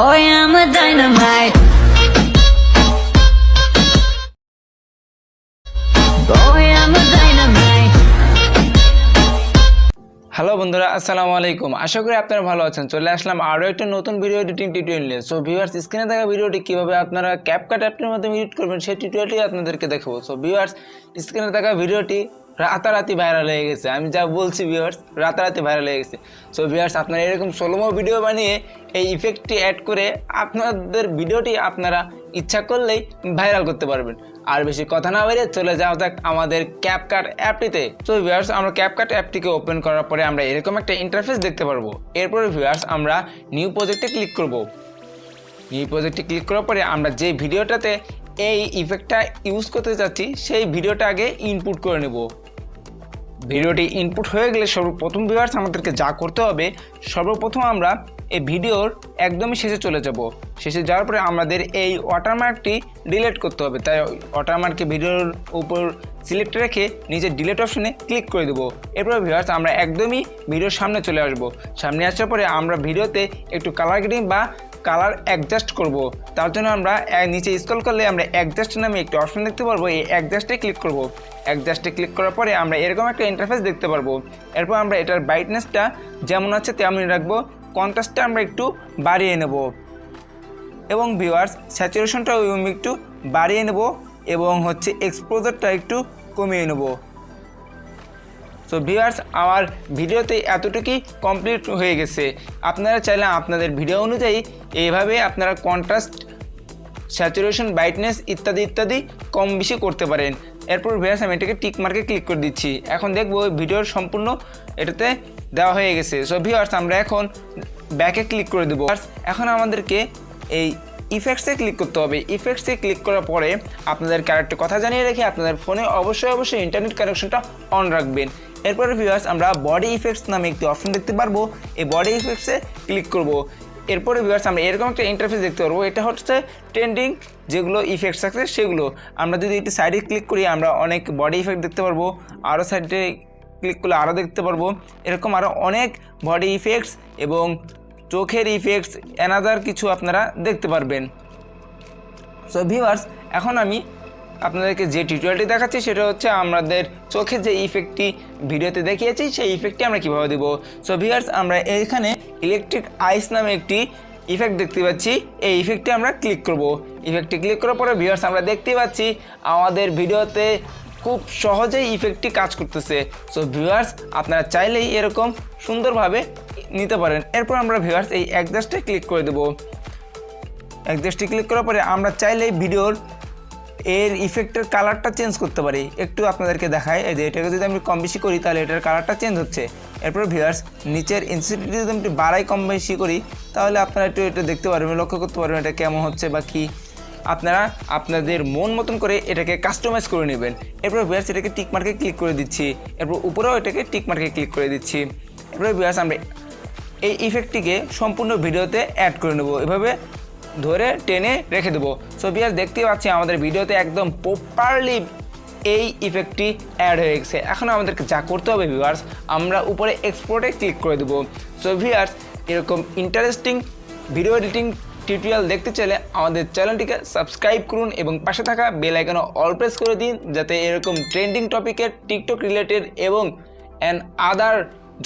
Boy, I'm a dynamite. Boy, I'm a dynamite. Hello বন্ধুরা, আসসালামু আলাইকুম। আশা করি আপনারা ভালো আছেন। চলে আসলাম আরও একটা নতুন ভিডিও এডিটিং টিউটোরিয়াল নিয়ে। সো ভিউয়ার্স, স্ক্রিনে দেখা ভিডিওটি কীভাবে আপনারা ক্যাপকাট অ্যাপটির মাধ্যমে এডিট করবেন সেই টিউটোরিয়ালটি আপনাদেরকে দেখাবো। সো ভিউয়ার্স, স্ক্রিনে দেখা ভিডিওটি রাতারাতি ভাইরাল হয়ে গেছে। আমি যা বলছি ভিউয়ার্স, রাতারাতি ভাইরাল হয়ে গেছে। সো ভিউয়ার্স, আপনারা এরকম সোলোমো ভিডিও বানিয়ে এই ইফেক্টটি অ্যাড করে আপনাদের ভিডিওটি আপনারা ইচ্ছা করলেই ভাইরাল করতে পারবেন। আর বেশি কথা না বেরিয়ে চলে যাওয়া যাক আমাদের ক্যাপকাট অ্যাপটিতে। সো ভিউয়ার্স, আমরা ক্যাপকাট অ্যাপটিকে ওপেন করার পরে আমরা এরকম একটা ইন্টারফেস দেখতে পারবো। এরপরে ভিউয়ার্স, আমরা নিউ প্রজেক্টে ক্লিক করব। নিউ প্রজেক্টে ক্লিক করার পরে আমরা যে ভিডিওটাতে এই ইফেক্টটা ইউজ করতে চাচ্ছি সেই ভিডিওটা আগে ইনপুট করে নেব। ভিডিওটি ইনপুট হয়ে গেলে সর্বপ্রথম ভিউয়ার্স আমাদেরকে যা করতে হবে, সর্বপ্রথম আমরা এই ভিডিওর একদমই শেষে চলে যাব। শেষে যাওয়ার পরে আমাদের এই ওয়াটারমার্কটি ডিলিট করতে হবে। তাই ওয়াটারমার্ককে ভিডিওর উপর সিলেক্ট রেখে নিজের ডিলিট অপশনে ক্লিক করে দেবো। এরপর ভিউয়ার্স, আমরা একদমই ভিডিওর সামনে চলে আসব। সামনে আসার পরে আমরা ভিডিওতে একটু কালার গ্রেডিং বা কালার অ্যাডজাস্ট করব। তার জন্য আমরা নিচে স্ক্রল করলে আমরা অ্যাডজাস্ট নামে একটি অপশন দেখতে পারবো। এই অ্যাডজাস্টে ক্লিক করব। অ্যাডজাস্টে ক্লিক করার পরে আমরা এরকম একটা ইন্টারফেস দেখতে পারবো। এরপর আমরা এটার ব্রাইটনেসটা যেমন আছে তেমনই রাখবো। কন্ট্রাস্টটা আমরা একটু বাড়িয়ে নেব এবং ভিউয়ার্স স্যাচুরেশনটা একটু বাড়িয়ে নেব এবং এক্সপোজারটা একটু কমিয়ে নেব। সো ভিউয়ার্স, আমার ভিডিওতে এতটুকুই কমপ্লিট হয়ে গেছে। আপনারা চাইলে আপনাদের ভিডিও অনুযায়ী এইভাবে আপনারা কন্ট্রাস্ট, স্যাচুরেশন, ব্রাইটনেস ইত্যাদি ইত্যাদি কম বেশি করতে পারেন। এরপর ভিউয়ার্স, আমি এটাকে টিক মার্কে ক্লিক করে দিচ্ছি। এখন দেখবো ভিডিওর সম্পূর্ণ এটাতে দেওয়া হয়ে গেছে। সো ভিউয়ার্স, আমরা এখন ব্যাকে ক্লিক করে দেবো। এখন আমাদেরকে এই ইফেক্টসে ক্লিক করতে হবে। ইফেক্টসে ক্লিক করার পরে আপনাদের ক্যারেক্টার কথা জানিয়ে রেখে আপনাদের ফোনে অবশ্যই ইন্টারনেট কানেকশনটা অন রাখবেন। এরপরে ভিউয়ার্স, আমরা বডি ইফেক্টস নামে একটি অপশন দেখতে পারবো। এই বডি ইফেক্টসে ক্লিক করব। এরপরে ভিউয়ার্স, আমরা এরকম একটা ইন্টারফেস দেখতে পারবো। এটা হচ্ছে ট্রেন্ডিং যেগুলো ইফেক্টস আছে সেগুলো। আমরা যদি একটু সাইডে ক্লিক করি আমরা অনেক বডি ইফেক্ট দেখতে পারবো। আরও সাইডে ক্লিক করলে আরও দেখতে পারবো। এরকম আরও অনেক বডি ইফেক্টস এবং চোখের ইফেক্টস অ্যানাদার কিছু আপনারা দেখতে পারবেন। সো ভিউয়ার্স, এখন আমি আপনাদেরকে যে টিউটোরিয়ালটি দেখাচ্ছি সেটা হচ্ছে আমাদের চোখের যে ইফেক্টটি ভিডিওতে দেখিয়েছি সেই ইফেক্টটি আমরা কীভাবে দেবো। সো ভিউয়ার্স, আমরা এখানে ইলেকট্রিক আইস নামে একটি ইফেক্ট দেখতে পাচ্ছি। এই ইফেক্টটি আমরা ক্লিক করব। ইফেক্টটি ক্লিক করার পরে ভিউয়ার্স, আমরা দেখতে পাচ্ছি আমাদের ভিডিওতে খুব সহজেই ইফেক্টটি কাজ করতেছে। সো ভিউয়ার্স, আপনারা চাইলেই এরকম সুন্দরভাবে নিতে পারেন। এরপর আমরা ভিউয়ার্স এই অ্যাডজাস্টে ক্লিক করে দেবো। অ্যাডজাস্টে ক্লিক করার পরে আমরা চাইলেই ভিডিওর এর ইফেক্টের কালারটা চেঞ্জ করতে পারি। একটু আপনাদেরকে দেখায়, এই যে এটাকে যদি আমি কম বেশি করি তাহলে এটার কালারটা চেঞ্জ হচ্ছে। এরপর ভিউয়ার্স, নিচের ইনসেন্সিটিভিটি যদি আমি একটু বাড়াই কম বেশি করি তাহলে আপনারা একটু দেখতে পারবেন, লক্ষ্য করতে পারবেন এটা কেমন হচ্ছে বা কী। আপনারা আপনাদের মন মতন করে এটাকে কাস্টমাইজ করে নেবেন। এরপর ভিউয়ার্স, এটাকে টিক মার্কে ক্লিক করে দিচ্ছি। এরপর উপরেও এটাকে টিক মার্কে ক্লিক করে দিচ্ছি। এরপর ভিউয়ার্স, আমরা এই ইফেক্টটিকে সম্পূর্ণ ভিডিওতে অ্যাড করে নেব। এভাবে ধরে টেনে রেখে দেবো। সো ভিউয়ার্স, দেখতেই পাচ্ছি আমাদের ভিডিওতে একদম প্রপারলি এই ইফেক্টটি অ্যাড হয়ে গেছে। এখন আমাদেরকে যা করতে হবে ভিউয়ার্স, আমরা উপরে এক্সপোর্টে ক্লিক করে দেবো। সো ভিউয়ার্স, এরকম ইন্টারেস্টিং ভিডিও এডিটিং টিউটোরিয়াল দেখতে চাইলে আমাদের চ্যানেলটিকে সাবস্ক্রাইব করুন এবং পাশে থাকা বেল আইকনে অল প্রেস করে দিন, যাতে এরকম ট্রেন্ডিং টপিকের, টিকটক রিলেটেড এবং আদার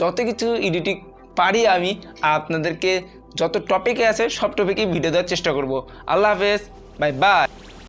যত কিছু এডিটিং পারি আমি আপনাদেরকে যত টপিকে আছে সব টপিকেই ভিডিও দেওয়ার চেষ্টা করব। আল্লাহ হাফেজ, বাই বাই।